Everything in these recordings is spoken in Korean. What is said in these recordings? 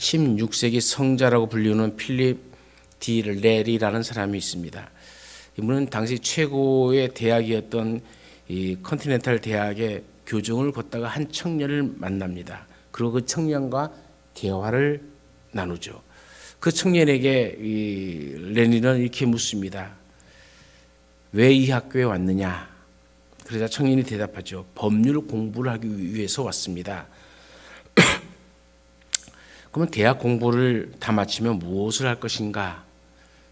16세기 성자라고 불리는 필립 디 레리라는 사람이 있습니다. 이분은 당시 최고의 대학이었던 이 컨티넨탈 대학의 교정을 걷다가 한 청년을 만납니다. 그리고 그 청년과 대화를 나누죠. 그 청년에게 이 레니는 이렇게 묻습니다. 왜 이 학교에 왔느냐? 그러자 청년이 대답하죠. 법률 공부를 하기 위해서 왔습니다. 그러면 대학 공부를 다 마치면 무엇을 할 것인가?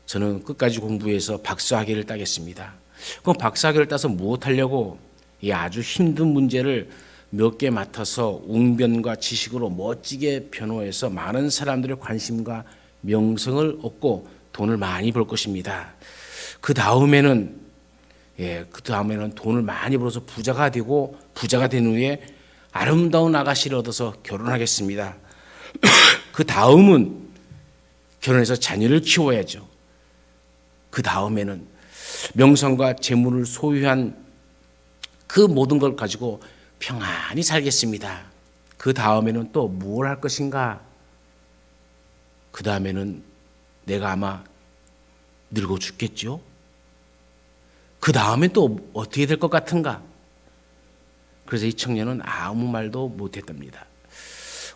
저는 끝까지 공부해서 박사학위를 따겠습니다. 그럼 박사학위를 따서 무엇 하려고? 이 아주 힘든 문제를 몇 개 맡아서 웅변과 지식으로 멋지게 변호해서 많은 사람들의 관심과 명성을 얻고 돈을 많이 벌 것입니다. 그 다음에는 돈을 많이 벌어서 부자가 되고 부자가 된 후에 아름다운 아가씨를 얻어서 결혼하겠습니다. 그 다음은 결혼해서 자녀를 키워야죠. 그 다음에는 명성과 재물을 소유한 그 모든 걸 가지고 평안히 살겠습니다. 그 다음에는 또 뭘 할 것인가? 그 다음에는 내가 아마 늙어 죽겠죠? 그 다음엔 또 어떻게 될 것 같은가? 그래서 이 청년은 아무 말도 못했답니다.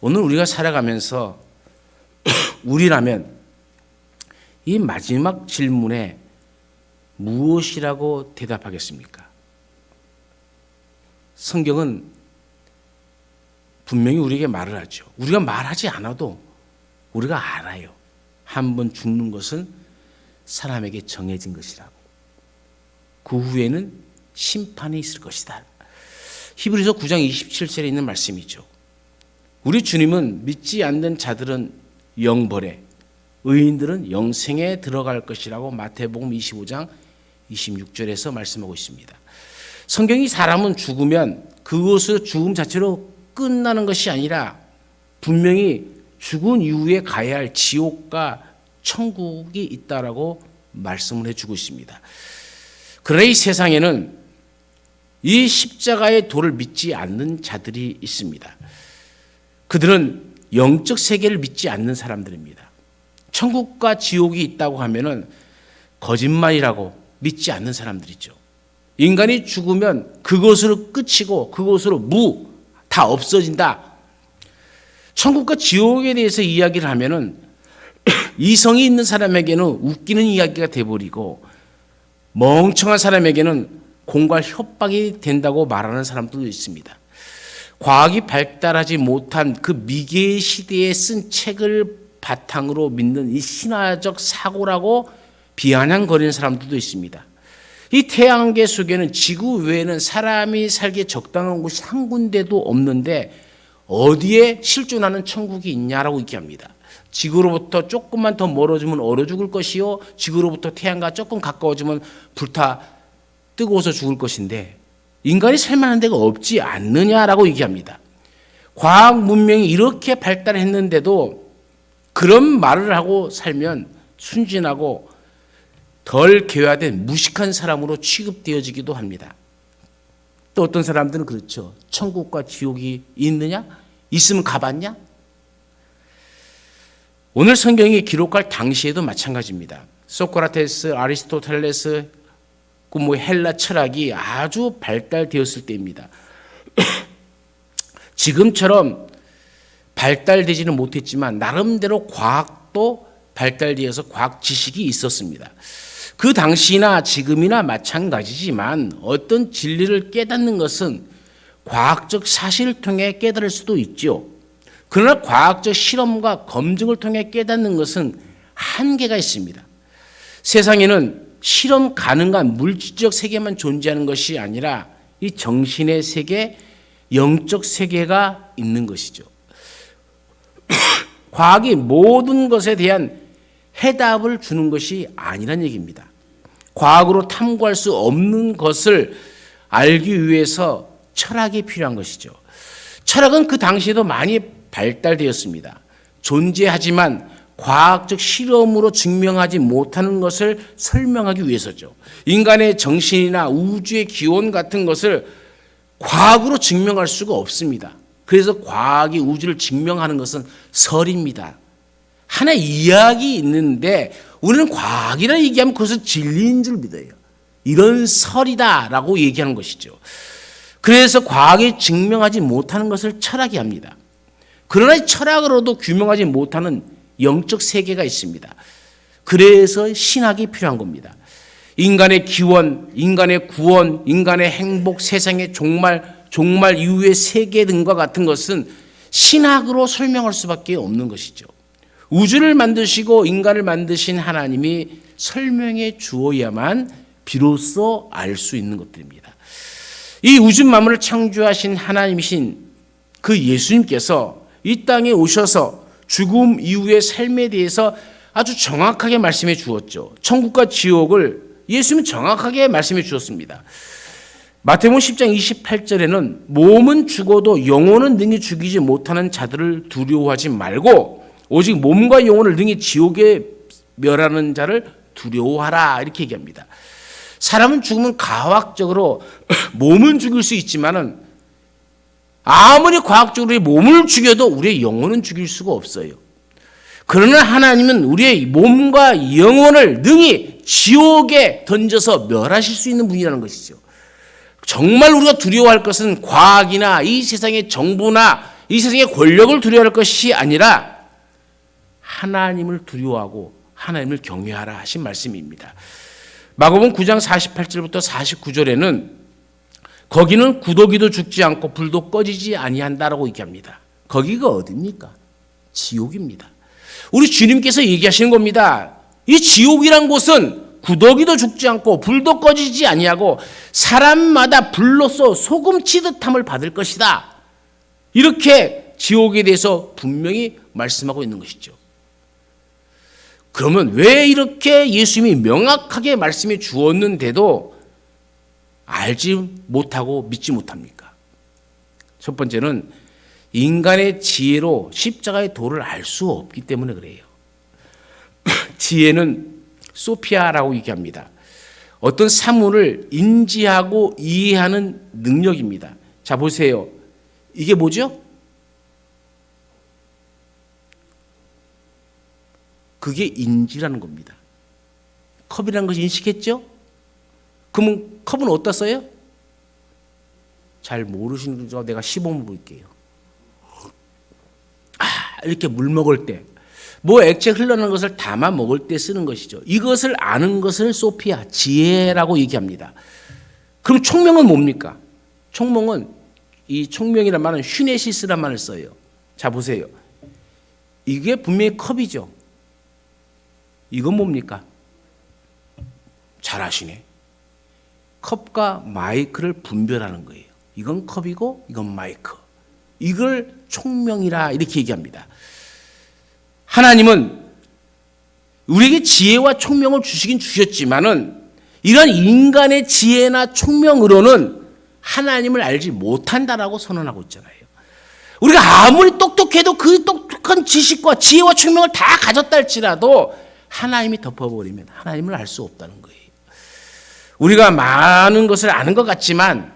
오늘 우리가 살아가면서 우리라면 이 마지막 질문에 무엇이라고 대답하겠습니까? 성경은 분명히 우리에게 말을 하죠. 우리가 말하지 않아도 우리가 알아요. 한 번 죽는 것은 사람에게 정해진 것이라고. 그 후에는 심판이 있을 것이다. 히브리서 9장 27절에 있는 말씀이죠. 우리 주님은 믿지 않는 자들은 영벌에, 의인들은 영생에 들어갈 것이라고 마태복음 25장 26절에서 말씀하고 있습니다. 성경이 사람은 죽으면 그것으로 죽음 자체로 끝나는 것이 아니라 분명히 죽은 이후에 가야 할 지옥과 천국이 있다라고 말씀을 해주고 있습니다. 그러나 이 세상에는 이 십자가의 도를 믿지 않는 자들이 있습니다. 그들은 영적 세계를 믿지 않는 사람들입니다. 천국과 지옥이 있다고 하면은 거짓말이라고 믿지 않는 사람들이죠. 인간이 죽으면 그것으로 끝이고 그것으로 다 없어진다. 천국과 지옥에 대해서 이야기를 하면은 이성이 있는 사람에게는 웃기는 이야기가 돼버리고 멍청한 사람에게는 공갈 협박이 된다고 말하는 사람들도 있습니다. 과학이 발달하지 못한 그 미개의 시대에 쓴 책을 바탕으로 믿는 이 신화적 사고라고 비아냥거리는 사람들도 있습니다. 이 태양계 속에는 지구 외에는 사람이 살기에 적당한 곳이 한 군데도 없는데 어디에 실존하는 천국이 있냐라고 얘기합니다. 지구로부터 조금만 더 멀어지면 얼어 죽을 것이요, 지구로부터 태양과 조금 가까워지면 불타 뜨거워서 죽을 것인데 인간이 살만한 데가 없지 않느냐라고 얘기합니다. 과학 문명이 이렇게 발달했는데도 그런 말을 하고 살면 순진하고 덜 개화된 무식한 사람으로 취급되어지기도 합니다. 또 어떤 사람들은 그렇죠. 천국과 지옥이 있느냐? 있으면 가봤냐? 오늘 성경이 기록할 당시에도 마찬가지입니다. 소크라테스, 아리스토텔레스, 그 헬라 철학이 아주 발달되었을 때입니다. 지금처럼 발달되지는 못했지만 나름대로 과학도 발달되어서 과학 지식이 있었습니다. 그 당시나 지금이나 마찬가지지만 어떤 진리를 깨닫는 것은 과학적 사실을 통해 깨달을 수도 있죠. 그러나 과학적 실험과 검증을 통해 깨닫는 것은 한계가 있습니다. 세상에는 실험 가능한 물질적 세계만 존재하는 것이 아니라 이 정신의 세계, 영적 세계가 있는 것이죠. 과학이 모든 것에 대한 해답을 주는 것이 아니란 얘기입니다. 과학으로 탐구할 수 없는 것을 알기 위해서 철학이 필요한 것이죠. 철학은 그 당시에도 많이 발달되었습니다. 존재하지만 과학적 실험으로 증명하지 못하는 것을 설명하기 위해서죠. 인간의 정신이나 우주의 기원 같은 것을 과학으로 증명할 수가 없습니다. 그래서 과학이 우주를 증명하는 것은 설입니다. 하나의 이야기 있는데 우리는 과학이라 얘기하면 그것은 진리인 줄 믿어요. 이런 설이다라고 얘기하는 것이죠. 그래서 과학이 증명하지 못하는 것을 철학이 합니다. 그러나 철학으로도 규명하지 못하는 영적 세계가 있습니다. 그래서 신학이 필요한 겁니다. 인간의 기원, 인간의 구원, 인간의 행복, 세상의 종말 이후의 세계 등과 같은 것은 신학으로 설명할 수밖에 없는 것이죠. 우주를 만드시고 인간을 만드신 하나님이 설명해 주어야만 비로소 알 수 있는 것들입니다. 이 우주 만물을 창조하신 하나님이신 그 예수님께서 이 땅에 오셔서 죽음 이후의 삶에 대해서 아주 정확하게 말씀해 주었죠. 천국과 지옥을 예수님은 정확하게 말씀해 주었습니다. 마태복음 10장 28절에는 몸은 죽어도 영혼은 능히 죽이지 못하는 자들을 두려워하지 말고 오직 몸과 영혼을 능히 지옥에 멸하는 자를 두려워하라 이렇게 얘기합니다. 사람은 죽으면 과학적으로 몸은 죽일 수 있지만은 아무리 과학적으로 몸을 죽여도 우리의 영혼은 죽일 수가 없어요. 그러나 하나님은 우리의 몸과 영혼을 능히 지옥에 던져서 멸하실 수 있는 분이라는 것이죠. 정말 우리가 두려워할 것은 과학이나 이 세상의 정부나 이 세상의 권력을 두려워할 것이 아니라 하나님을 두려워하고 하나님을 경외하라 하신 말씀입니다. 마가복음 9장 48절부터 49절에는 거기는 구더기도 죽지 않고 불도 꺼지지 아니한다라고 얘기합니다. 거기가 어디입니까? 지옥입니다. 우리 주님께서 얘기하시는 겁니다. 이 지옥이란 곳은 구더기도 죽지 않고 불도 꺼지지 아니하고 사람마다 불로써 소금 치듯함을 받을 것이다. 이렇게 지옥에 대해서 분명히 말씀하고 있는 것이죠. 그러면 왜 이렇게 예수님이 명확하게 말씀해 주었는데도 알지 못하고 믿지 못합니까? 첫 번째는 인간의 지혜로 십자가의 도를 알 수 없기 때문에 그래요. 지혜는 소피아라고 얘기합니다. 어떤 사물을 인지하고 이해하는 능력입니다. 자, 보세요. 이게 뭐죠? 그게 인지라는 겁니다. 컵이라는 것이 인식했죠? 그러면 컵은 어디다 써요? 잘 모르시는 거 내가 시범을 볼게요. 이렇게 물 먹을 때, 뭐 액체 흘러나오는 것을 담아 먹을 때 쓰는 것이죠. 이것을 아는 것을 소피아, 지혜라고 얘기합니다. 그럼 총명은 뭡니까? 총명은, 이 총명이란 말은 휴네시스란 말을 써요. 자, 보세요. 이게 분명히 컵이죠. 이건 뭡니까? 잘 아시네. 컵과 마이크를 분별하는 거예요. 이건 컵이고 이건 마이크. 이걸 총명이라 이렇게 얘기합니다. 하나님은 우리에게 지혜와 총명을 주시긴 주셨지만은 이런 인간의 지혜나 총명으로는 하나님을 알지 못한다라고 선언하고 있잖아요. 우리가 아무리 똑똑해도 그 똑똑한 지식과 지혜와 총명을 다 가졌다 할지라도 하나님이 덮어버리면 하나님을 알 수 없다는 거예요. 우리가 많은 것을 아는 것 같지만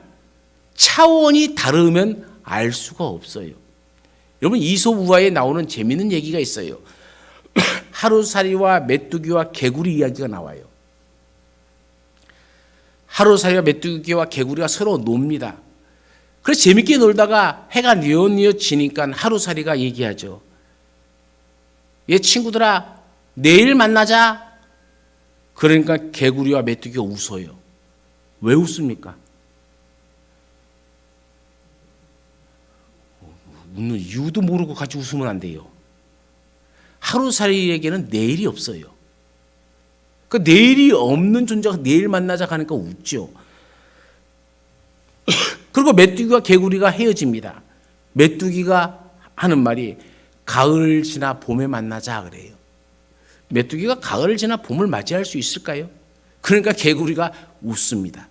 차원이 다르면 알 수가 없어요. 여러분, 이솝우화에 나오는 재미있는 얘기가 있어요. 하루살이와 메뚜기와 개구리 이야기가 나와요. 하루살이와 메뚜기와 개구리가 서로 놉니다. 그래서 재밌게 놀다가 해가 뉘엿뉘엿지니까 하루살이가 얘기하죠. 얘 친구들아, 내일 만나자. 그러니까 개구리와 메뚜기가 웃어요. 왜 웃습니까? 웃는 이유도 모르고 같이 웃으면 안 돼요. 하루살이에게는 내일이 없어요. 그 내일이 없는 존재가 내일 만나자 하니까 웃죠. 그리고 메뚜기와 개구리가 헤어집니다. 메뚜기가 하는 말이 가을 지나 봄에 만나자 그래요. 메뚜기가 가을을 지나 봄을 맞이할 수 있을까요? 그러니까 개구리가 웃습니다.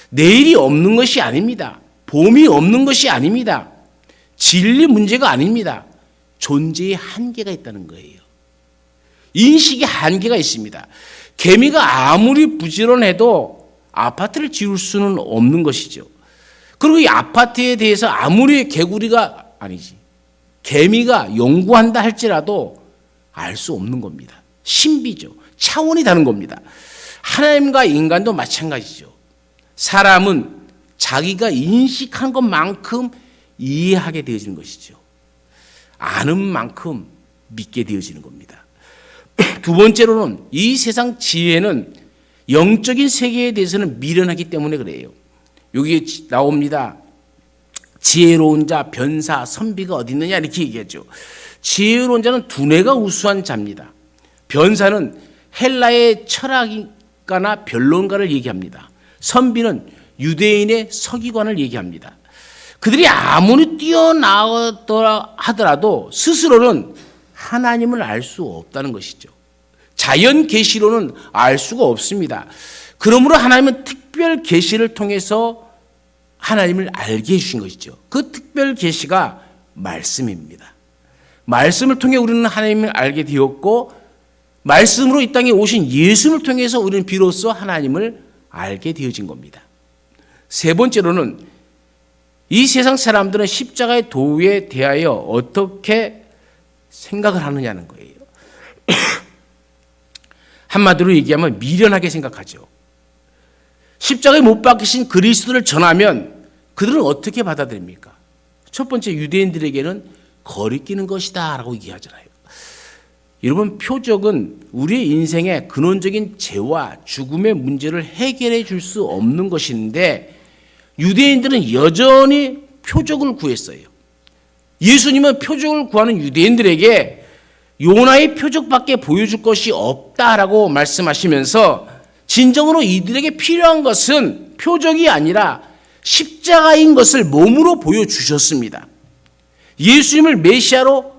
내일이 없는 것이 아닙니다. 봄이 없는 것이 아닙니다. 진리 문제가 아닙니다. 존재의 한계가 있다는 거예요. 인식의 한계가 있습니다. 개미가 아무리 부지런해도 아파트를 지을 수는 없는 것이죠. 그리고 이 아파트에 대해서 아무리 개미가 연구한다 할지라도 알 수 없는 겁니다. 신비죠. 차원이 다른 겁니다. 하나님과 인간도 마찬가지죠. 사람은 자기가 인식한 것만큼 이해하게 되어지는 것이죠. 아는 만큼 믿게 되어지는 겁니다. 두 번째로는 이 세상 지혜는 영적인 세계에 대해서는 미련하기 때문에 그래요. 여기 나옵니다. 지혜로운 자, 변사, 선비가 어디 있느냐 이렇게 얘기하죠. 지혜로운 자는 두뇌가 우수한 자입니다. 변사는 헬라의 철학가나 변론가를 얘기합니다. 선비는 유대인의 서기관을 얘기합니다. 그들이 아무리 뛰어나더라 하더라도 스스로는 하나님을 알 수 없다는 것이죠. 자연 계시로는 알 수가 없습니다. 그러므로 하나님은 특별 계시를 통해서 하나님을 알게 해주신 것이죠. 그 특별 계시가 말씀입니다. 말씀을 통해 우리는 하나님을 알게 되었고, 말씀으로 이 땅에 오신 예수를 통해서 우리는 비로소 하나님을 알게 되어진 겁니다. 세 번째로는 이 세상 사람들은 십자가의 도에 대하여 어떻게 생각을 하느냐는 거예요. 한마디로 얘기하면 미련하게 생각하죠. 십자가에 못 박히신 그리스도를 전하면 그들은 어떻게 받아들입니까? 첫 번째, 유대인들에게는 거리끼는 것이다 라고 얘기하잖아요. 여러분, 표적은 우리의 인생의 근원적인 죄와 죽음의 문제를 해결해 줄 수 없는 것인데, 유대인들은 여전히 표적을 구했어요. 예수님은 표적을 구하는 유대인들에게 요나의 표적밖에 보여줄 것이 없다라고 말씀하시면서, 진정으로 이들에게 필요한 것은 표적이 아니라 십자가인 것을 몸으로 보여주셨습니다. 예수님을 메시아로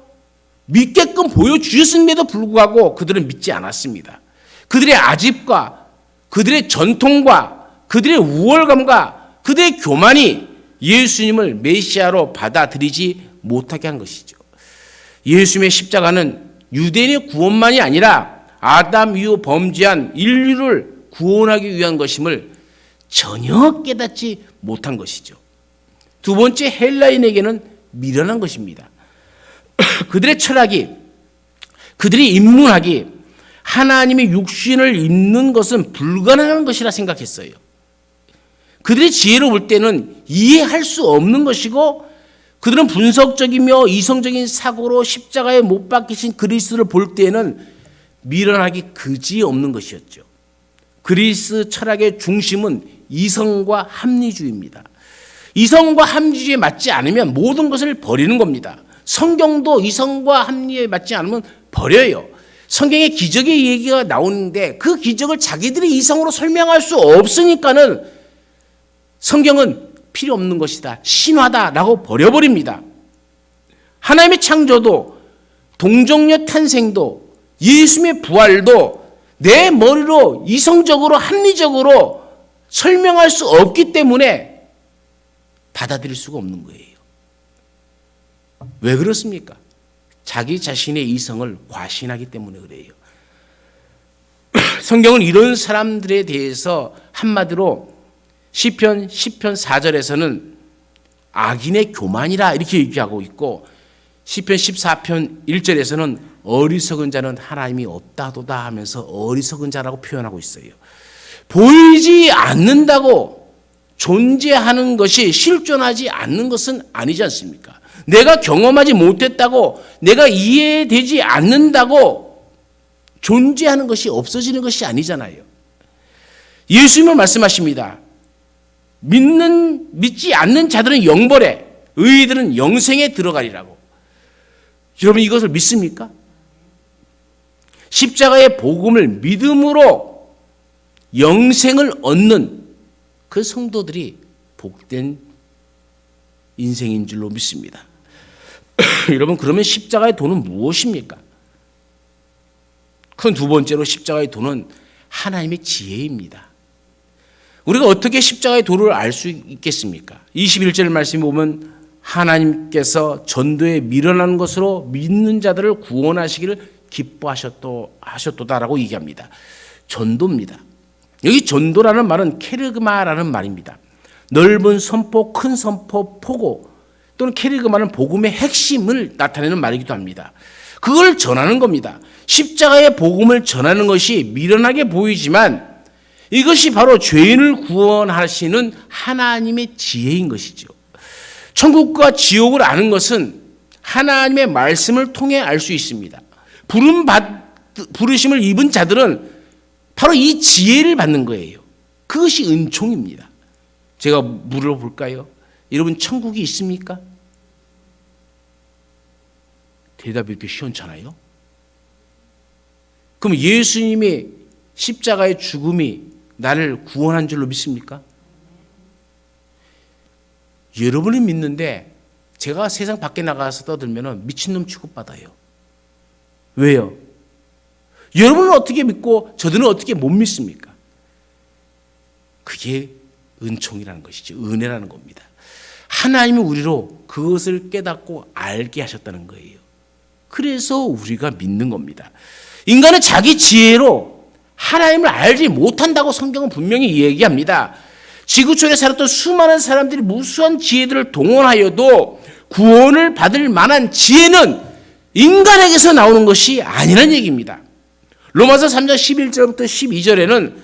믿게끔 보여주셨음에도 불구하고 그들은 믿지 않았습니다. 그들의 아집과 그들의 전통과 그들의 우월감과 그들의 교만이 예수님을 메시아로 받아들이지 못하게 한 것이죠. 예수님의 십자가는 유대인의 구원만이 아니라 아담 이후 범죄한 인류를 구원하기 위한 것임을 전혀 깨닫지 못한 것이죠. 두 번째, 헬라인에게는 미련한 것입니다. 그들의 철학이, 그들의 인문학이 하나님의 육신을 입는 것은 불가능한 것이라 생각했어요. 그들의 지혜로 볼 때는 이해할 수 없는 것이고, 그들은 분석적이며 이성적인 사고로 십자가에 못 박히신 그리스도를 볼 때에는 미련하기 그지없는 것이었죠. 그리스 철학의 중심은 이성과 합리주의입니다. 이성과 합리주의에 맞지 않으면 모든 것을 버리는 겁니다. 성경도 이성과 합리에 맞지 않으면 버려요. 성경에 기적의 얘기가 나오는데 그 기적을 자기들이 이성으로 설명할 수 없으니까는 성경은 필요 없는 것이다, 신화다라고 버려버립니다. 하나님의 창조도, 동정녀 탄생도, 예수님의 부활도 내 머리로 이성적으로 합리적으로 설명할 수 없기 때문에 받아들일 수가 없는 거예요. 왜 그렇습니까? 자기 자신의 이성을 과신하기 때문에 그래요. 성경은 이런 사람들에 대해서 한마디로 시편 10편 4절에서는 악인의 교만이라 이렇게 얘기하고 있고, 시편 14편 1절에서는 어리석은 자는 하나님이 없다도다 하면서 어리석은 자라고 표현하고 있어요. 보이지 않는다고 존재하는 것이 실존하지 않는 것은 아니지 않습니까? 내가 경험하지 못했다고, 내가 이해되지 않는다고 존재하는 것이 없어지는 것이 아니잖아요. 예수님은 말씀하십니다. 믿지 않는 자들은 영벌에, 의인들은 영생에 들어가리라고. 여러분, 이것을 믿습니까? 십자가의 복음을 믿음으로 영생을 얻는 그 성도들이 복된 인생인 줄로 믿습니다. 여러분, 그러면 십자가의 도는 무엇입니까? 큰 두 번째로 십자가의 도는 하나님의 지혜입니다. 우리가 어떻게 십자가의 도를 알 수 있겠습니까? 21절 말씀에 보면 하나님께서 전도에 미련한 것으로 믿는 자들을 구원하시기를 기뻐하셨도다라고 얘기합니다. 전도입니다. 여기 전도라는 말은 케르그마라는 말입니다. 넓은 선포, 큰 선포, 포고, 또는 케르그마는 복음의 핵심을 나타내는 말이기도 합니다. 그걸 전하는 겁니다. 십자가의 복음을 전하는 것이 미련하게 보이지만 이것이 바로 죄인을 구원하시는 하나님의 지혜인 것이죠. 천국과 지옥을 아는 것은 하나님의 말씀을 통해 알 수 있습니다. 부르심을 입은 자들은 바로 이 지혜를 받는 거예요. 그것이 은총입니다. 제가 물어볼까요? 여러분 천국이 있습니까? 대답이 이렇게 시원찮아요? 그럼 예수님의 십자가의 죽음이 나를 구원한 줄로 믿습니까? 여러분이 믿는데 제가 세상 밖에 나가서 떠들면 미친놈 취급받아요. 왜요? 여러분은 어떻게 믿고 저들은 어떻게 못 믿습니까? 그게 은총이라는 것이죠. 은혜라는 겁니다. 하나님이 우리로 그것을 깨닫고 알게 하셨다는 거예요. 그래서 우리가 믿는 겁니다. 인간은 자기 지혜로 하나님을 알지 못한다고 성경은 분명히 얘기합니다. 지구촌에 살았던 수많은 사람들이 무수한 지혜들을 동원하여도 구원을 받을 만한 지혜는 인간에게서 나오는 것이 아니라는 얘기입니다. 로마서 3장 11절부터 12절에는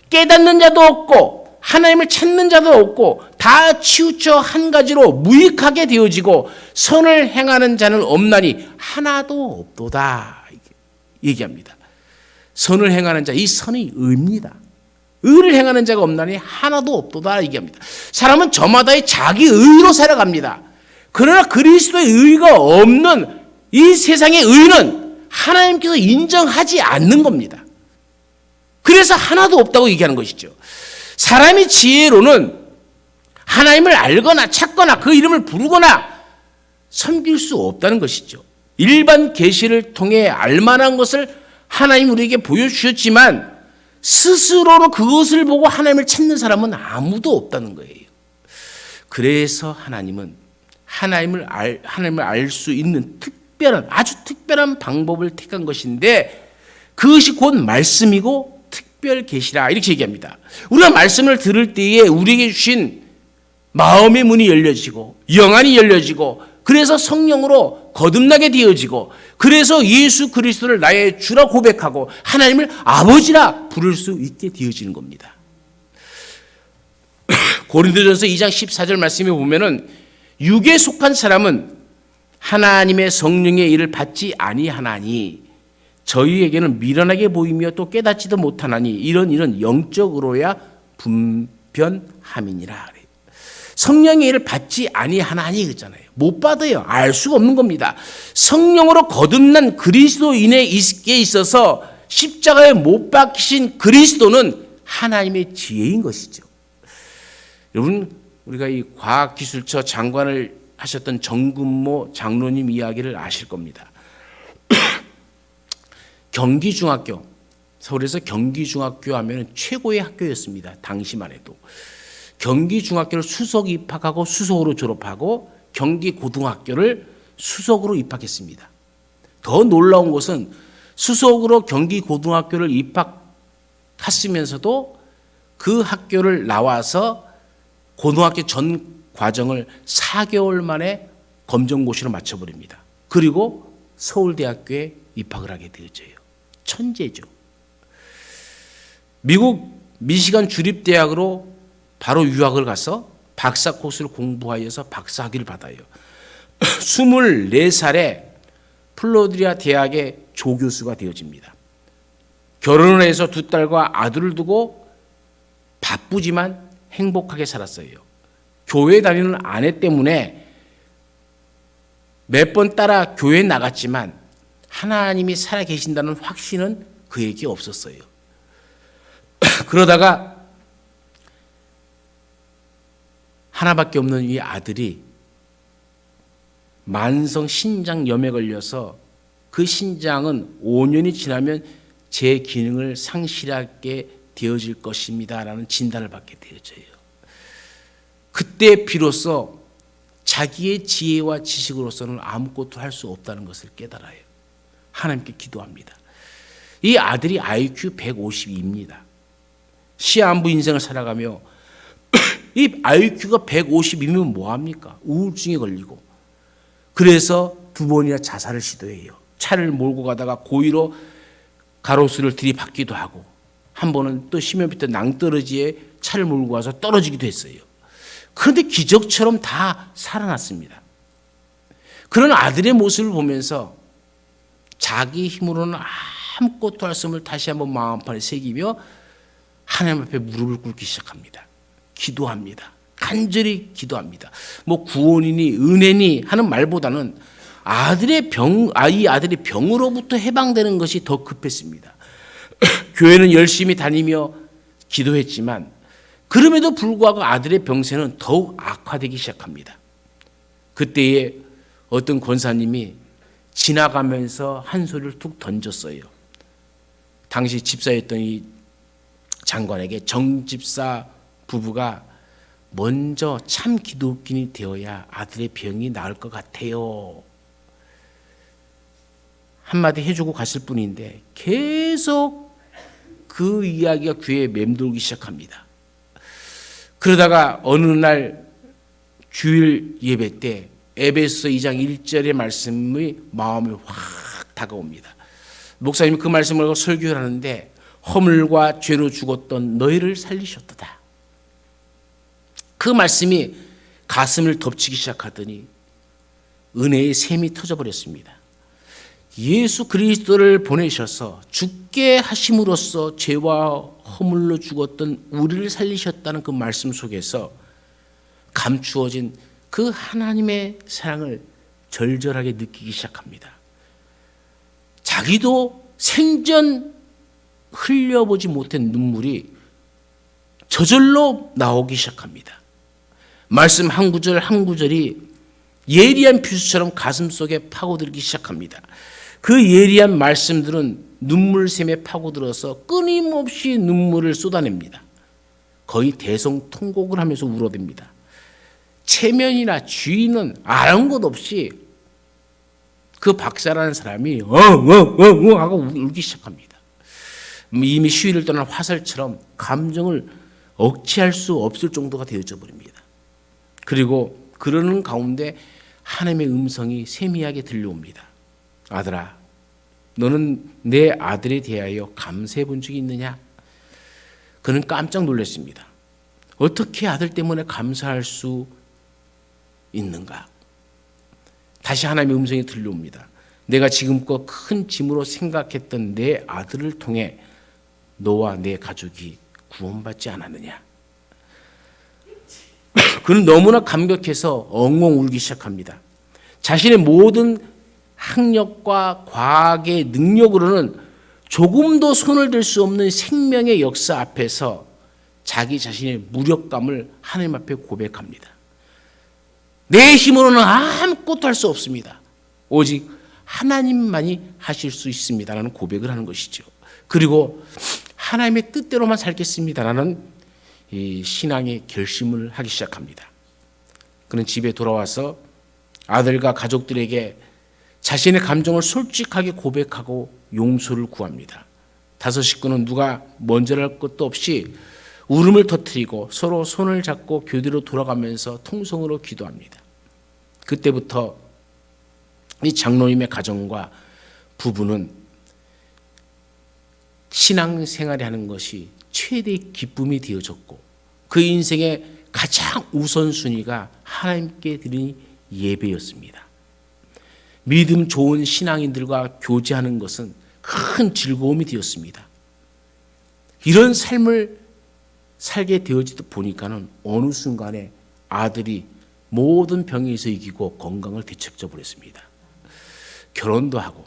깨닫는 자도 없고 하나님을 찾는 자도 없고 다 치우쳐 한 가지로 무익하게 되어지고 선을 행하는 자는 없나니 하나도 없도다 얘기합니다. 선을 행하는 자, 이 선이 의입니다. 의를 행하는 자가 없나니 하나도 없도다 얘기합니다. 사람은 저마다의 자기 의로 살아갑니다. 그러나 그리스도의 의가 없는 이 세상의 의는 하나님께서 인정하지 않는 겁니다. 그래서 하나도 없다고 얘기하는 것이죠. 사람의 지혜로는 하나님을 알거나 찾거나 그 이름을 부르거나 섬길 수 없다는 것이죠. 일반 계시를 통해 알만한 것을 하나님 우리에게 보여주셨지만 스스로는 그것을 보고 하나님을 찾는 사람은 아무도 없다는 거예요. 그래서 하나님은 하나님을 알 수 있는 아주 특별한 방법을 택한 것인데 그것이 곧 말씀이고 특별 계시라 이렇게 얘기합니다. 우리가 말씀을 들을 때에 우리에게 주신 마음의 문이 열려지고 영안이 열려지고 그래서 성령으로 거듭나게 되어지고 그래서 예수 그리스도를 나의 주라 고백하고 하나님을 아버지라 부를 수 있게 되어지는 겁니다. 고린도전서 2장 14절 말씀에 보면은 육에 속한 사람은 하나님의 성령의 일을 받지 아니하나니 저희에게는 미련하게 보이며 또 깨닫지도 못하나니 이런 일은 영적으로야 분변함이니라. 성령의 일을 받지 아니하나니 그랬잖아요. 못 받아요. 알 수가 없는 겁니다. 성령으로 거듭난 그리스도인에 있어서 십자가에 못 박히신 그리스도는 하나님의 지혜인 것이죠. 여러분 우리가 이 과학기술처 장관을 하셨던 정근모 장로님 이야기를 아실 겁니다. 경기중학교, 서울에서 경기중학교 하면 최고의 학교였습니다. 당시만 해도. 경기중학교를 수석 입학하고 수석으로 졸업하고 경기고등학교를 수석으로 입학했습니다. 더 놀라운 것은 수석으로 경기고등학교를 입학했으면서도 그 학교를 나와서 고등학교 전 과정을 4개월 만에 검정고시로 마쳐버립니다. 그리고 서울대학교에 입학을 하게 되어져요. 천재죠. 미국 미시간 주립대학으로 바로 유학을 가서 박사 코스를 공부하여서 박사학위를 받아요. 24살에 플로리다 대학의 조교수가 되어집니다. 결혼을 해서 2딸과 아들을 두고 바쁘지만 행복하게 살았어요. 교회 다니는 아내 때문에 몇 번 따라 교회에 나갔지만 하나님이 살아계신다는 확신은 그에게 없었어요. 그러다가 하나밖에 없는 이 아들이 만성 신장염에 걸려서 그 신장은 5년이 지나면 제 기능을 상실하게 되어질 것입니다라는 진단을 받게 되어져요. 그때 비로소 자기의 지혜와 지식으로서는 아무것도 할 수 없다는 것을 깨달아요. 하나님께 기도합니다. 이 아들이 IQ 152입니다. 시한부 인생을 살아가며 이 IQ가 152면 뭐합니까? 우울증에 걸리고 그래서 2번이나 자살을 시도해요. 차를 몰고 가다가 고의로 가로수를 들이받기도 하고, 한 번은 또 시멘피터 낭떠러지에 차를 몰고 가서 떨어지기도 했어요. 그런데 기적처럼 다 살아났습니다. 그런 아들의 모습을 보면서 자기 힘으로는 아무것도 할 수 없음을 다시 한번 마음판에 새기며 하나님 앞에 무릎을 꿇기 시작합니다. 기도합니다. 간절히 기도합니다. 뭐 구원이니 은혜니 하는 말보다는 이 아들의 병으로부터 해방되는 것이 더 급했습니다. 교회는 열심히 다니며 기도했지만 그럼에도 불구하고 아들의 병세는 더욱 악화되기 시작합니다. 그때에 어떤 권사님이 지나가면서 한 소리를 툭 던졌어요. 당시 집사였던 이 장관에게 정집사 부부가 먼저 참 기독인이 되어야 아들의 병이 나을 것 같아요. 한마디 해주고 갔을 뿐인데 계속 그 이야기가 귀에 맴돌기 시작합니다. 그러다가 어느 날 주일 예배 때 에베소서 2장 1절의 말씀이 마음에 확 다가옵니다. 목사님이 그 말씀을 하고 설교를 하는데 허물과 죄로 죽었던 너희를 살리셨도다. 그 말씀이 가슴을 덮치기 시작하더니 은혜의 샘이 터져버렸습니다. 예수 그리스도를 보내셔서 죽게 하심으로써 죄와 허물로 죽었던 우리를 살리셨다는 그 말씀 속에서 감추어진 그 하나님의 사랑을 절절하게 느끼기 시작합니다. 자기도 생전 흘려보지 못한 눈물이 저절로 나오기 시작합니다. 말씀 한 구절 한 구절이 예리한 비수처럼 가슴속에 파고들기 시작합니다. 그 예리한 말씀들은 눈물샘에 파고들어서 끊임없이 눈물을 쏟아냅니다. 거의 대성통곡을 하면서 울어댑니다. 체면이나 주인은 아는 것 없이 그 박사라는 사람이 하고 울기 시작합니다. 이미 시위를 떠난 화살처럼 감정을 억제할 수 없을 정도가 되어져 버립니다. 그리고 그러는 가운데 하나님의 음성이 세미하게 들려옵니다. 아들아, 너는 내 아들에 대하여 감사해 본 적이 있느냐? 그는 깜짝 놀랐습니다. 어떻게 아들 때문에 감사할 수 있는가? 다시 하나님의 음성이 들려옵니다. 내가 지금껏 큰 짐으로 생각했던 내 아들을 통해 너와 내 가족이 구원받지 않았느냐? 그는 너무나 감격해서 엉엉 울기 시작합니다. 자신의 모든 학력과 과학의 능력으로는 조금도 손을 댈 수 없는 생명의 역사 앞에서 자기 자신의 무력감을 하나님 앞에 고백합니다. 내 힘으로는 아무것도 할 수 없습니다. 오직 하나님만이 하실 수 있습니다라는 고백을 하는 것이죠. 그리고 하나님의 뜻대로만 살겠습니다라는 이 신앙의 결심을 하기 시작합니다. 그는 집에 돌아와서 아들과 가족들에게 자신의 감정을 솔직하게 고백하고 용서를 구합니다. 다섯 식구는 누가 먼저랄 것도 없이 울음을 터뜨리고 서로 손을 잡고 교대로 돌아가면서 통성으로 기도합니다. 그때부터 이 장로님의 가정과 부부는 신앙생활을 하는 것이 최대의 기쁨이 되어졌고 그 인생의 가장 우선순위가 하나님께 드린 예배였습니다. 믿음 좋은 신앙인들과 교제하는 것은 큰 즐거움이 되었습니다. 이런 삶을 살게 되어지다 보니까는 어느 순간에 아들이 모든 병에서 이기고 건강을 되찾아 버렸습니다. 결혼도 하고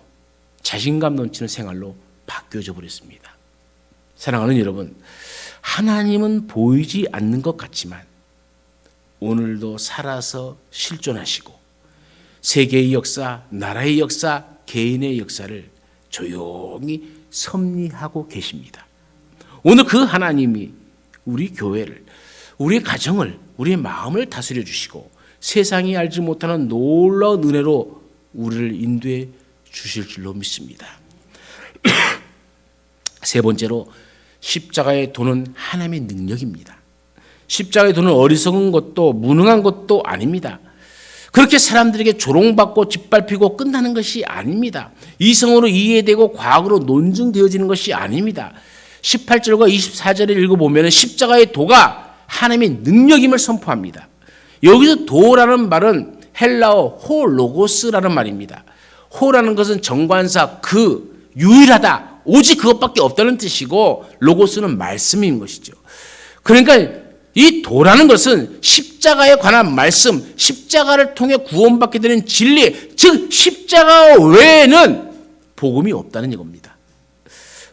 자신감 넘치는 생활로 바뀌어져 버렸습니다. 사랑하는 여러분, 하나님은 보이지 않는 것 같지만 오늘도 살아서 실존하시고 세계의 역사, 나라의 역사, 개인의 역사를 조용히 섭리하고 계십니다. 오늘 그 하나님이 우리 교회를, 우리 가정을, 우리의 마음을 다스려 주시고 세상이 알지 못하는 놀라운 은혜로 우리를 인도해 주실 줄로 믿습니다. 세 번째로 십자가의 도는 하나님의 능력입니다. 십자가의 도는 어리석은 것도 무능한 것도 아닙니다. 그렇게 사람들에게 조롱받고 짓밟히고 끝나는 것이 아닙니다. 이성으로 이해되고 과학으로 논증되어지는 것이 아닙니다. 18절과 24절을 읽어보면 십자가의 도가 하나님의 능력임을 선포합니다. 여기서 도라는 말은 헬라어 호 로고스라는 말입니다. 호라는 것은 정관사 그, 유일하다, 오직 그것밖에 없다는 뜻이고 로고스는 말씀인 것이죠. 그러니까 이 도라는 것은 십자가에 관한 말씀, 십자가를 통해 구원받게 되는 진리, 즉 십자가 외에는 복음이 없다는 이겁니다.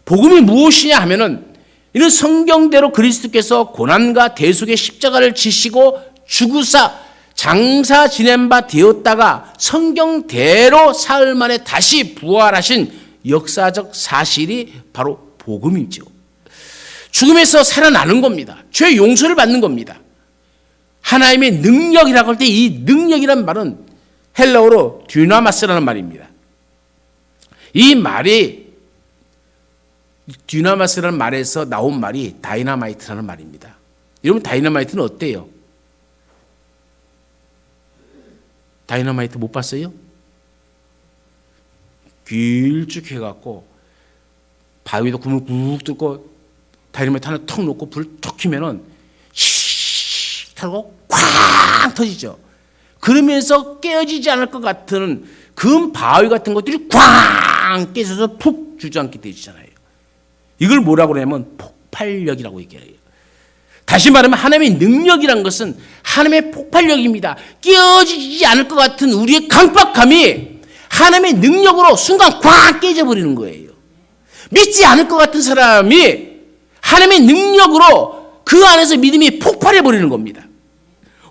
복음이 무엇이냐 하면은 이는 성경대로 그리스도께서 고난과 대속의 십자가를 지시고 죽으사 장사 지낸 바 되었다가 성경대로 사흘 만에 다시 부활하신 역사적 사실이 바로 복음이죠. 죽음에서 살아나는 겁니다. 죄 용서를 받는 겁니다. 하나님의 능력이라고 할 때 이 능력이란 말은 헬라어로 듀나마스라는 말입니다. 이 말이 듀나마스라는 말에서 나온 말이 다이너마이트라는 말입니다. 여러분 다이너마이트는 어때요? 다이너마이트 못 봤어요? 길쭉해갖고 바위에다 구멍을 꾹 뚫고 다이너마이트 하나 턱 놓고 불 턱 켜면은 씩 하고 쾅 터지죠. 그러면서 깨어지지 않을 것 같은 금 바위 같은 것들이 꽝 깨져서 푹 주저앉게 되잖아요. 이걸 뭐라고 그러냐면 폭발력이라고 얘기해요. 다시 말하면 하나님의 능력이란 것은 하나님의 폭발력입니다. 깨어지지 않을 것 같은 우리의 강박함이 하나님의 능력으로 순간 꽝 깨져버리는 거예요. 믿지 않을 것 같은 사람이 하나님의 능력으로 그 안에서 믿음이 폭발해버리는 겁니다.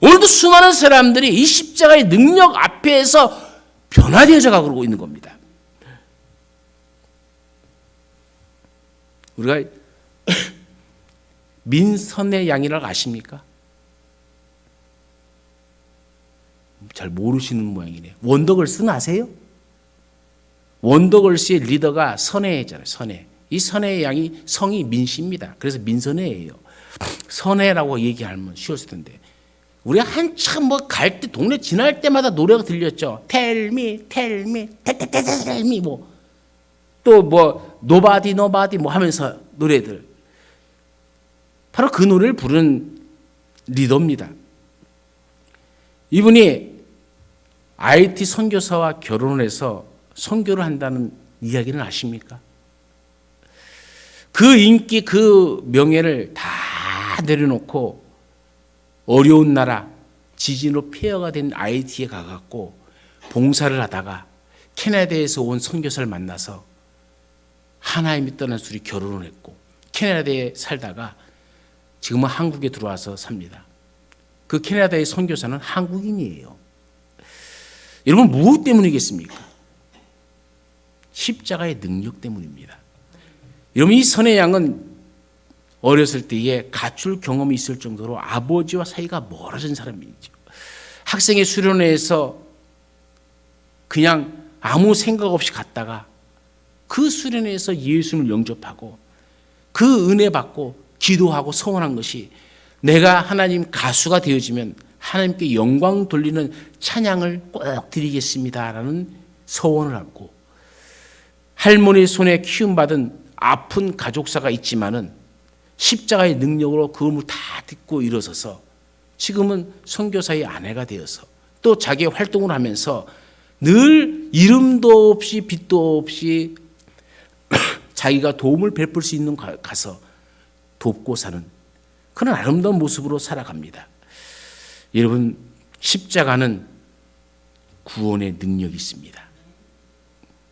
오늘도 수많은 사람들이 이 십자가의 능력 앞에서 변화되어져 가고 있는 겁니다. 우리가 민선의 양이라고 아십니까? 잘 모르시는 모양이네요. 원더걸스는 아세요? 원더걸스의 리더가 선혜잖아요. 선혜. 이 선혜의 양이 성이 민씨입니다. 그래서 민선혜예요. 선혜라고 얘기하면 쉬웠을 텐데 우리가 한참 뭐 갈 때 동네 지날 때마다 노래가 들렸죠. Tell me, tell me, tell me 뭐 또 뭐 nobody, nobody 뭐 하면서 노래들. 바로 그 노래를 부른 리더입니다. 이분이 IT 선교사와 결혼을 해서 선교를 한다는 이야기는 아십니까? 그 인기, 그 명예를 다 내려놓고 어려운 나라, 지진으로 폐허가 된 IT에 가갖고 봉사를 하다가 캐나다에서 온 선교사를 만나서 하나님이 떠난 둘이 결혼을 했고 캐나다에 살다가 지금은 한국에 들어와서 삽니다. 그 캐나다의 선교사는 한국인이에요. 여러분 무엇 때문이겠습니까? 십자가의 능력 때문입니다. 여러분 이 선의 양은 어렸을 때에 가출 경험이 있을 정도로 아버지와 사이가 멀어진 사람이죠. 학생의 수련회에서 그냥 아무 생각 없이 갔다가 그 수련회에서 예수님을 영접하고 그 은혜 받고 기도하고 소원한 것이 내가 하나님 가수가 되어지면 하나님께 영광 돌리는 찬양을 꼭 드리겠습니다라는 소원을 하고 할머니 손에 키움받은 아픈 가족사가 있지만은 십자가의 능력으로 그 음을 다 듣고 일어서서 지금은 선교사의 아내가 되어서 또 자기의 활동을 하면서 늘 이름도 없이 빛도 없이 자기가 도움을 베풀 수 있는 가서 돕고 사는 그런 아름다운 모습으로 살아갑니다. 여러분 십자가는 구원의 능력이 있습니다.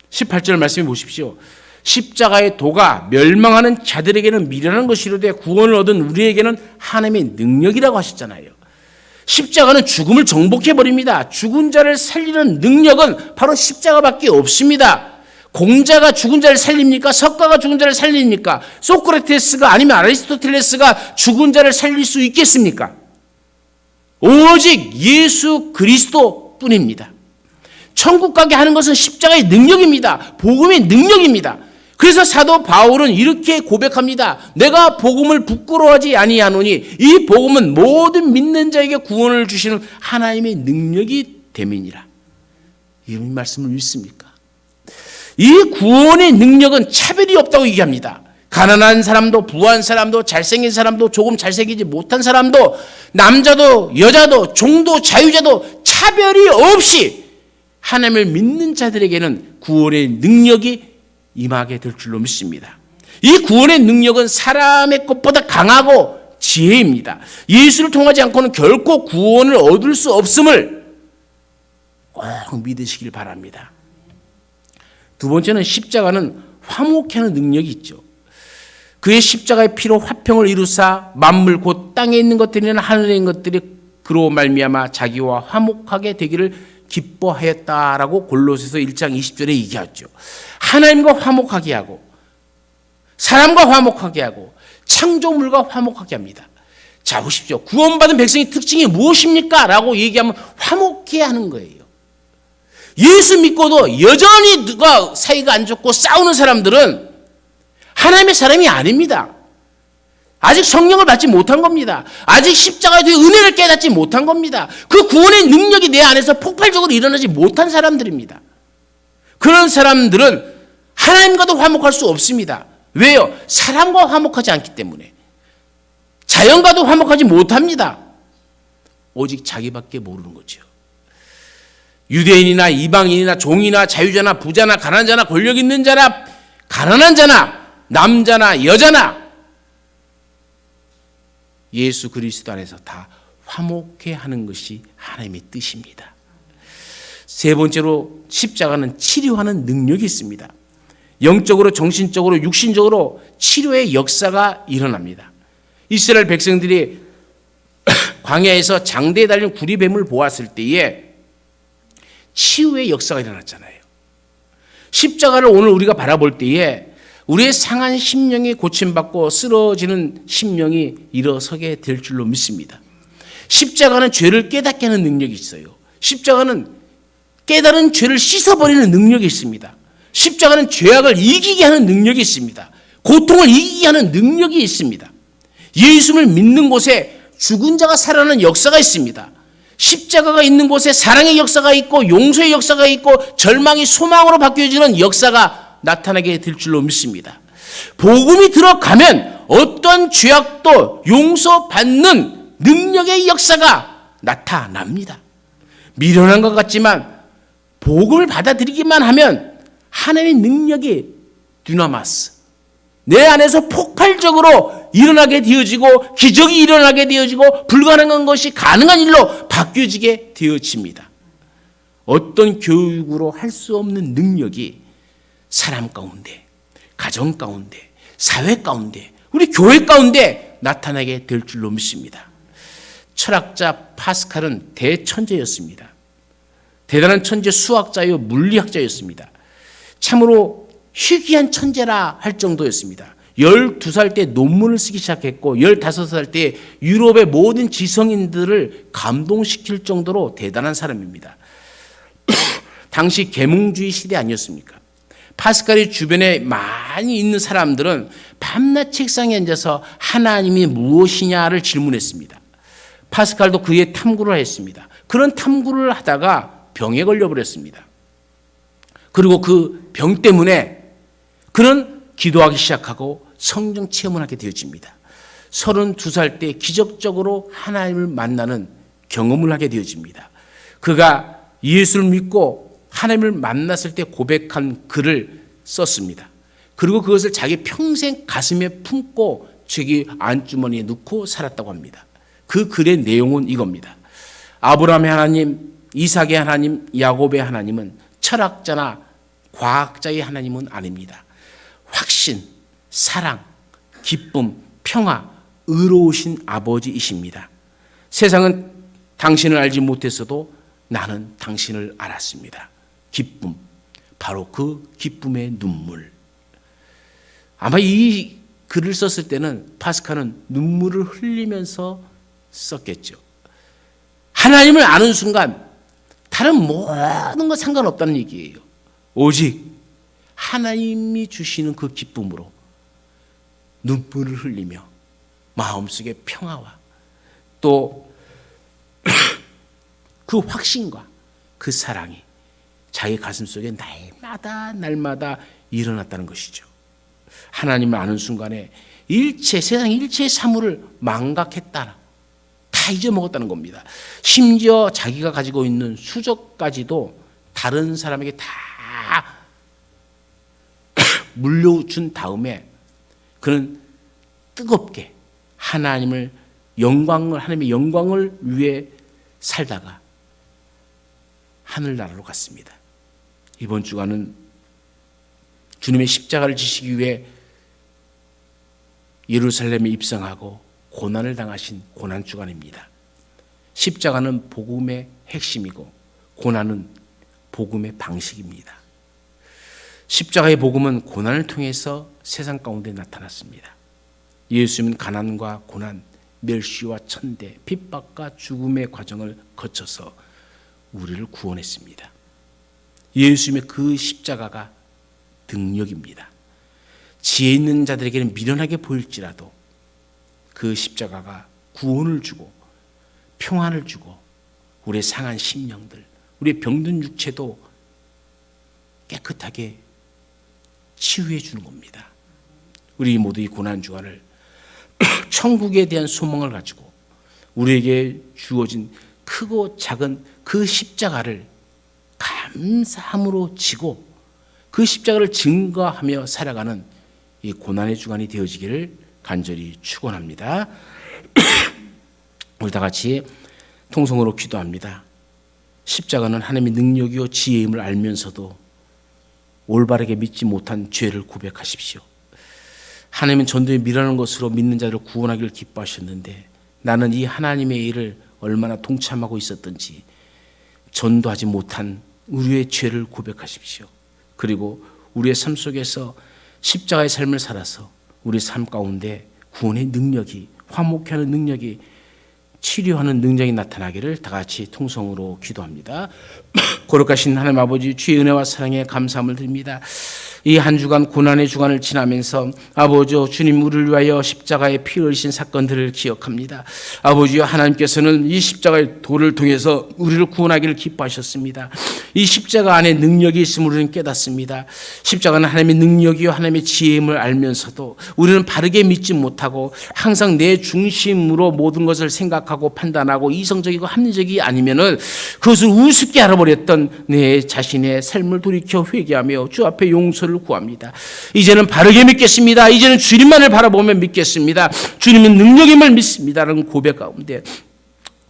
18절 말씀해 보십시오. 십자가의 도가 멸망하는 자들에게는 미련한 것이로되 구원을 얻은 우리에게는 하나님의 능력이라고 하셨잖아요. 십자가는 죽음을 정복해버립니다. 죽은 자를 살리는 능력은 바로 십자가밖에 없습니다. 공자가 죽은 자를 살립니까? 석가가 죽은 자를 살립니까? 소크라테스가 아니면 아리스토텔레스가 죽은 자를 살릴 수 있겠습니까? 오직 예수 그리스도 뿐입니다. 천국 가게 하는 것은 십자가의 능력입니다. 복음의 능력입니다. 그래서 사도 바울은 이렇게 고백합니다. 내가 복음을 부끄러워하지 아니하노니 이 복음은 모든 믿는 자에게 구원을 주시는 하나님의 능력이 됨이니라. 이 말씀을 믿습니까? 이 구원의 능력은 차별이 없다고 얘기합니다. 가난한 사람도 부한 사람도 잘생긴 사람도 조금 잘생기지 못한 사람도 남자도 여자도 종도 자유자도 차별이 없이 하나님을 믿는 자들에게는 구원의 능력이 임하게 될 줄로 믿습니다. 이 구원의 능력은 사람의 것보다 강하고 지혜입니다. 예수를 통하지 않고는 결코 구원을 얻을 수 없음을 꼭 믿으시길 바랍니다. 두 번째는 십자가는 화목하는 능력이 있죠. 그의 십자가의 피로 화평을 이루사 만물 곧 땅에 있는 것들이나 하늘에 있는 것들이 그로 말미암아 자기와 화목하게 되기를 기뻐하였다라고 골로새서 1장 20절에 얘기하죠. 하나님과 화목하게 하고 사람과 화목하게 하고 창조물과 화목하게 합니다. 자 보십시오. 구원받은 백성의 특징이 무엇입니까? 라고 얘기하면 화목해 하는 거예요. 예수 믿고도 여전히 누가 사이가 안 좋고 싸우는 사람들은 하나님의 사람이 아닙니다. 아직 성령을 받지 못한 겁니다. 아직 십자가에 대해 은혜를 깨닫지 못한 겁니다. 그 구원의 능력이 내 안에서 폭발적으로 일어나지 못한 사람들입니다. 그런 사람들은 하나님과도 화목할 수 없습니다. 왜요? 사람과 화목하지 않기 때문에. 자연과도 화목하지 못합니다. 오직 자기밖에 모르는 거죠. 유대인이나 이방인이나 종이나 자유자나 부자나 가난한 자나 권력 있는 자나 가난한 자나 남자나 여자나 예수 그리스도 안에서 다 화목해 하는 것이 하나님의 뜻입니다. 세 번째로 십자가는 치료하는 능력이 있습니다. 영적으로 정신적으로 육신적으로 치료의 역사가 일어납니다. 이스라엘 백성들이 광야에서 장대에 달린 구리뱀을 보았을 때에 치유의 역사가 일어났잖아요. 십자가를 오늘 우리가 바라볼 때에 우리의 상한 심령이 고침받고 쓰러지는 심령이 일어서게 될 줄로 믿습니다. 십자가는 죄를 깨닫게 하는 능력이 있어요. 십자가는 깨달은 죄를 씻어버리는 능력이 있습니다. 십자가는 죄악을 이기게 하는 능력이 있습니다. 고통을 이기게 하는 능력이 있습니다. 예수를 믿는 곳에 죽은 자가 살아나는 역사가 있습니다. 십자가가 있는 곳에 사랑의 역사가 있고 용서의 역사가 있고 절망이 소망으로 바뀌어지는 역사가 나타나게 될 줄로 믿습니다. 복음이 들어가면 어떤 죄악도 용서받는 능력의 역사가 나타납니다. 미련한 것 같지만 복음을 받아들이기만 하면 하나님의 능력이 dynamis, 내 안에서 폭발적으로 일어나게 되어지고 기적이 일어나게 되어지고 불가능한 것이 가능한 일로 바뀌어지게 되어집니다. 어떤 교육으로 할 수 없는 능력이 사람 가운데, 가정 가운데, 사회 가운데, 우리 교회 가운데 나타나게 될 줄로 믿습니다. 철학자 파스칼은 대천재였습니다. 대단한 천재 수학자요 물리학자였습니다. 참으로 희귀한 천재라 할 정도였습니다. 12살 때 논문을 쓰기 시작했고 15살 때 유럽의 모든 지성인들을 감동시킬 정도로 대단한 사람입니다. 당시 계몽주의 시대 아니었습니까? 파스칼의 주변에 많이 있는 사람들은 밤낮 책상에 앉아서 하나님이 무엇이냐를 질문했습니다. 파스칼도 그의 탐구를 했습니다. 그런 탐구를 하다가 병에 걸려버렸습니다. 그리고 그 병 때문에 그는 기도하기 시작하고 성령 체험을 하게 되어집니다. 32살 때 기적적으로 하나님을 만나는 경험을 하게 되어집니다. 그가 예수를 믿고 하나님을 만났을 때 고백한 글을 썼습니다. 그리고 그것을 자기 평생 가슴에 품고 자기 안주머니에 넣고 살았다고 합니다. 그 글의 내용은 이겁니다. 아브라함의 하나님, 이삭의 하나님, 야곱의 하나님은 철학자나 과학자의 하나님은 아닙니다. 확신, 사랑, 기쁨, 평화, 의로우신 아버지이십니다. 세상은 당신을 알지 못했어도 나는 당신을 알았습니다. 기쁨, 바로 그 기쁨의 눈물. 아마 이 글을 썼을 때는 파스칼은 눈물을 흘리면서 썼겠죠. 하나님을 아는 순간 다른 모든 것 상관없다는 얘기예요. 오직 하나님이 주시는 그 기쁨으로 눈물을 흘리며 마음속의 평화와 또 그 확신과 그 사랑이 자기 가슴 속에 날마다 일어났다는 것이죠. 하나님을 아는 순간에 세상 일체의 사물을 망각했다. 다 잊어먹었다는 겁니다. 심지어 자기가 가지고 있는 수저까지도 다른 사람에게 다 물려준 다음에 그는 뜨겁게 하나님의 영광을 위해 살다가 하늘나라로 갔습니다. 이번 주간은 주님의 십자가를 지시기 위해 예루살렘에 입성하고 고난을 당하신 고난주간입니다. 십자가는 복음의 핵심이고 고난은 복음의 방식입니다. 십자가의 복음은 고난을 통해서 세상 가운데 나타났습니다. 예수님은 가난과 고난, 멸시와 천대, 핍박과 죽음의 과정을 거쳐서 우리를 구원했습니다. 예수님의 그 십자가가 능력입니다. 지혜 있는 자들에게는 미련하게 보일지라도 그 십자가가 구원을 주고 평안을 주고 우리의 상한 심령들, 우리의 병든 육체도 깨끗하게 치유해 주는 겁니다. 우리 모두 이 고난주간을 천국에 대한 소망을 가지고 우리에게 주어진 크고 작은 그 십자가를 감사함으로 지고 그 십자가를 증거하며 살아가는 이 고난의 주간이 되어지기를 간절히 축원합니다. 우리 다 같이 통성으로 기도합니다. 십자가는 하나님의 능력이요 지혜임을 알면서도 올바르게 믿지 못한 죄를 고백하십시오. 하나님은 전도에 미라는 것으로 믿는 자들을 구원하기를 기뻐하셨는데 나는 이 하나님의 일을 얼마나 동참하고 있었던지 전도하지 못한 우리의 죄를 고백하십시오. 그리고 우리의 삶 속에서 십자가의 삶을 살아서 우리 삶 가운데 구원의 능력이, 화목케 하는 능력이, 치료하는 능력이 나타나기를 다 같이 통성으로 기도합니다. 거룩하신 하나님 아버지, 주의 은혜와 사랑에 감사함을 드립니다. 이 한 주간 고난의 주간을 지나면서 아버지 주님 우리를 위하여 십자가에 피 흘리신 사건들을 기억합니다. 아버지여, 하나님께서는 이 십자가의 도를 통해서 우리를 구원하기를 기뻐하셨습니다. 이 십자가 안에 능력이 있음을 우리는 깨닫습니다. 십자가는 하나님의 능력이요 하나님의 지혜임을 알면서도 우리는 바르게 믿지 못하고 항상 내 중심으로 모든 것을 생각하고 판단하고 이성적이고 합리적이 아니면은 그것을 우습게 알아버렸던 내 자신의 삶을 돌이켜 회개하며 주 앞에 용서를 구합니다. 이제는 바르게 믿겠습니다. 이제는 주님만을 바라보며 믿겠습니다. 주님은 능력임을 믿습니다라는 고백 가운데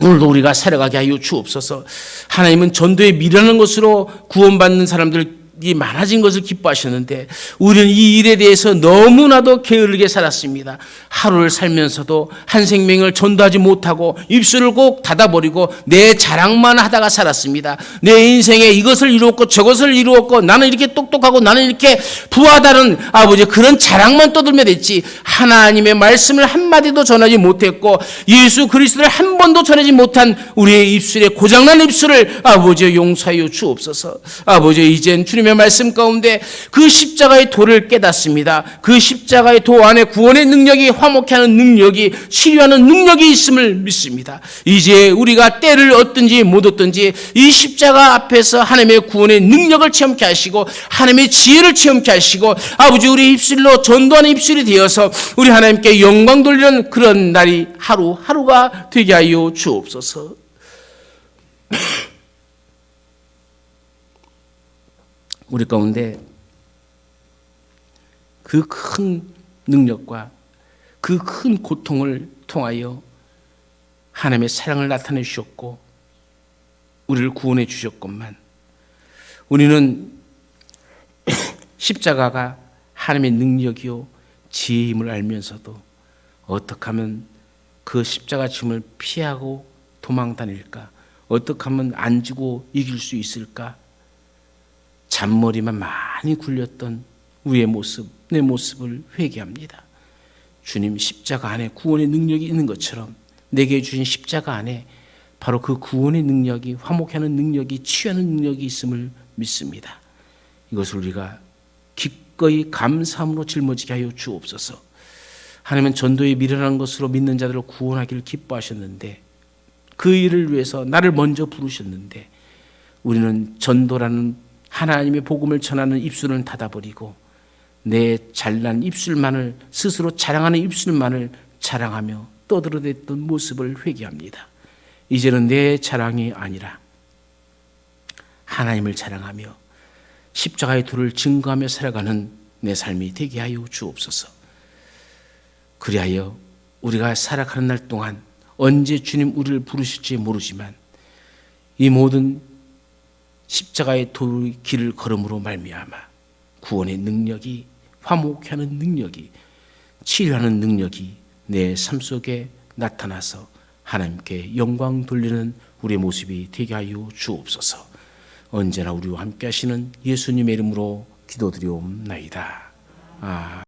오늘도 우리가 살아가게 하여 주옵소서. 하나님은 전도에 미련한 것으로 구원받는 사람들이 많아진 것을 기뻐하셨는데 우리는 이 일에 대해서 너무나도 게으르게 살았습니다. 하루를 살면서도 한 생명을 전도하지 못하고 입술을 꼭 닫아버리고 내 자랑만 하다가 살았습니다. 내 인생에 이것을 이루었고 저것을 이루었고 나는 이렇게 똑똑하고 나는 이렇게 부하다는 아버지 그런 자랑만 떠들며 됐지 하나님의 말씀을 한마디도 전하지 못했고 예수 그리스도를 한 번도 전하지 못한 우리의 입술에 고장난 입술을 아버지 용서하여 주옵소서. 아버지 이젠 주님의 말씀 가운데 그 십자가의 도를 깨닫습니다. 그 십자가의 도 안에 구원의 능력이 화목케 하는 능력이 치료하는 능력이 있음을 믿습니다. 이제 우리가 때를 얻든지 못 얻든지 이 십자가 앞에서 하나님의 구원의 능력을 체험케 하시고 하나님의 지혜를 체험케 하시고 아버지 우리 입술로 전도하는 입술이 되어서 우리 하나님께 영광 돌리는 그런 날이 하루하루가 되게 하여 주옵소서. 우리 가운데 그 큰 능력과 그 큰 고통을 통하여 하나님의 사랑을 나타내 주셨고 우리를 구원해 주셨건만 우리는 십자가가 하나님의 능력이요 지혜임을 알면서도 어떻게 하면 그 십자가 짐을 피하고 도망 다닐까? 어떻게 하면 안 지고 이길 수 있을까? 잔머리만 많이 굴렸던 우리의 모습, 내 모습을 회개합니다. 주님 십자가 안에 구원의 능력이 있는 것처럼 내게 주신 십자가 안에 바로 그 구원의 능력이 화목하는 능력이 치유하는 능력이 있음을 믿습니다. 이것을 우리가 기꺼이 감사함으로 짊어지게 하여 주옵소서. 하나님은 전도에 미련한 것으로 믿는 자들을 구원하기를 기뻐하셨는데 그 일을 위해서 나를 먼저 부르셨는데 우리는 전도라는 하나님의 복음을 전하는 입술을 닫아버리고 내 잘난 입술만을, 스스로 자랑하는 입술만을 자랑하며 떠들어댔던 모습을 회개합니다. 이제는 내 자랑이 아니라 하나님을 자랑하며 십자가의 도를 증거하며 살아가는 내 삶이 되게 하여 주옵소서. 그리하여 우리가 살아가는 날 동안 언제 주님 우리를 부르실지 모르지만 이 모든 십자가의 도의 길을 걸음으로 말미암아 구원의 능력이, 화목케 하는 능력이, 치료하는 능력이 내 삶 속에 나타나서 하나님께 영광 돌리는 우리의 모습이 되게 하여 주옵소서. 언제나 우리와 함께 하시는 예수님의 이름으로 기도드리옵나이다.